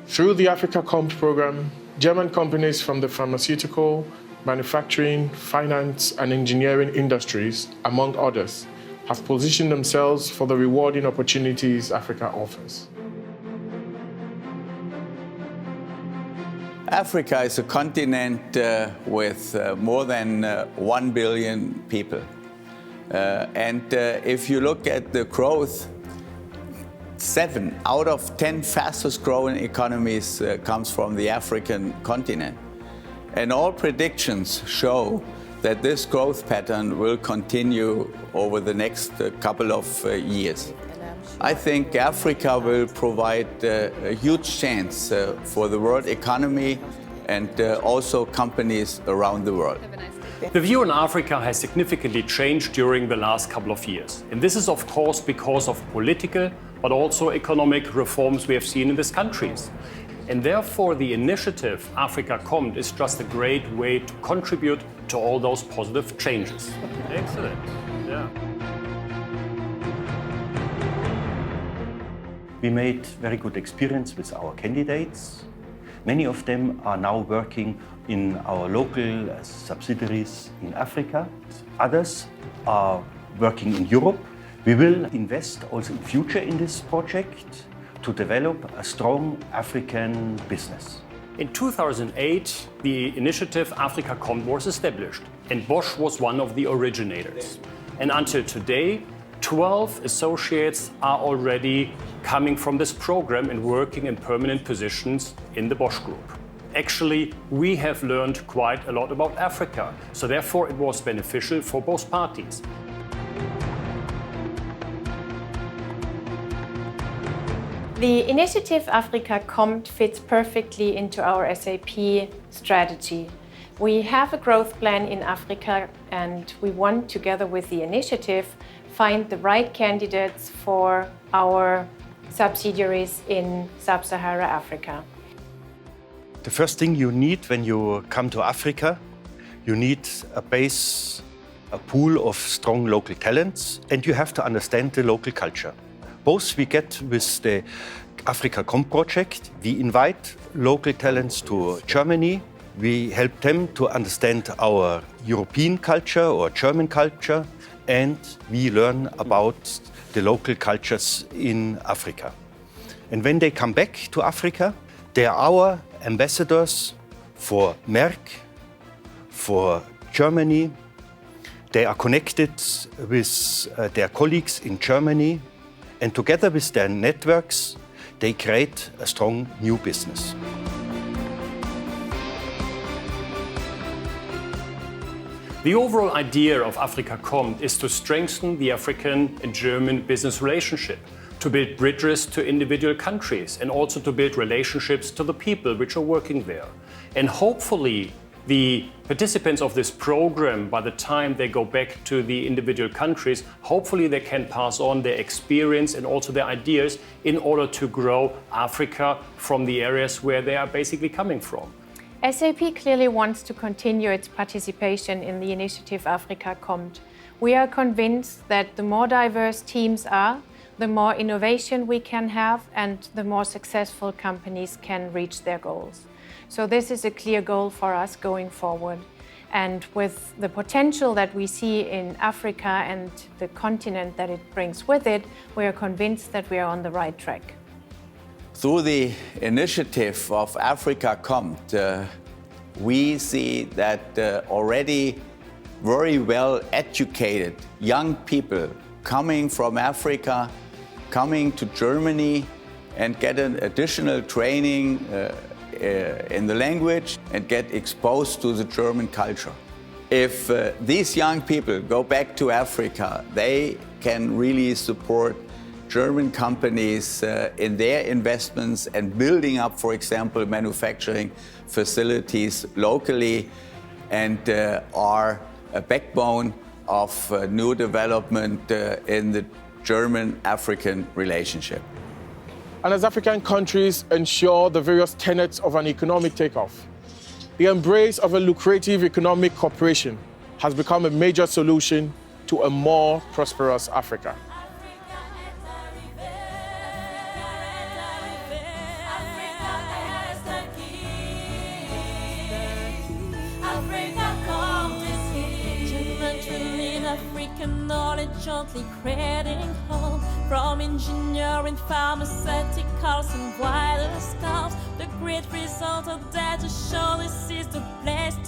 Through the AFRIKA KOMMT program, German companies from the pharmaceutical, manufacturing, finance and engineering industries, among others, have positioned themselves for the rewarding opportunities Africa offers. Africa is a continent with more than 1 billion people. If you look at the growth, 7 out of 10 fastest growing economies comes from the African continent. And all predictions show that this growth pattern will continue over the next couple of years. I think Africa will provide a huge chance for the world economy and also companies around the world. The view on Africa has significantly changed during the last couple of years. And this is, of course, because of political, but also economic reforms we have seen in these countries. And therefore, the initiative AFRIKA KOMMT is just a great way to contribute to all those positive changes. Excellent. Yeah. We made very good experience with our candidates. Many of them are now working in our local subsidiaries in Africa. Others are working in Europe. We will invest also in future in this project to develop a strong African business. In 2008, the initiative AFRIKA KOMMT was established, and Bosch was one of the originators. And until today, 12 associates are already coming from this program and working in permanent positions in the Bosch Group. Actually, we have learned quite a lot about Africa, so therefore it was beneficial for both parties. The initiative AFRIKA KOMMT fits perfectly into our SAP strategy. We have a growth plan in Africa and we want, together with the initiative, find the right candidates for our subsidiaries in Sub-Saharan Africa. The first thing you need when you come to Africa, you need a base, a pool of strong local talents, and you have to understand the local culture. Both we get with the AFRIKA KOMMT project. We invite local talents to Germany. We help them to understand our European culture or German culture, and we learn about the local cultures in Africa. And when they come back to Africa, they are our ambassadors for Merck, for Germany. They are connected with their colleagues in Germany, and together with their networks, they create a strong new business. The overall idea of AFRIKA KOMMT is to strengthen the African and German business relationship, to build bridges to individual countries and also to build relationships to the people which are working there. And hopefully the participants of this program, by the time they go back to the individual countries, hopefully they can pass on their experience and also their ideas in order to grow Africa from the areas where they are basically coming from. SAP clearly wants to continue its participation in the initiative AFRIKA KOMMT. We are convinced that the more diverse teams are, the more innovation we can have and the more successful companies can reach their goals. So this is a clear goal for us going forward. And with the potential that we see in Africa and the continent that it brings with it, we are convinced that we are on the right track. Through the initiative of AFRIKA KOMMT, we see that already very well educated young people coming from Africa, coming to Germany and get an additional training in the language and get exposed to the German culture. If these young people go back to Africa, they can really support German companies in their investments and building up, for example, manufacturing facilities locally, and are a backbone of new development in the German-African relationship. And as African countries ensure the various tenets of an economic takeoff, the embrace of a lucrative economic cooperation has become a major solution to a more prosperous Africa. African knowledge gently creating home. From engineering, pharmaceuticals and wider scopes, the great result of that to show this is the place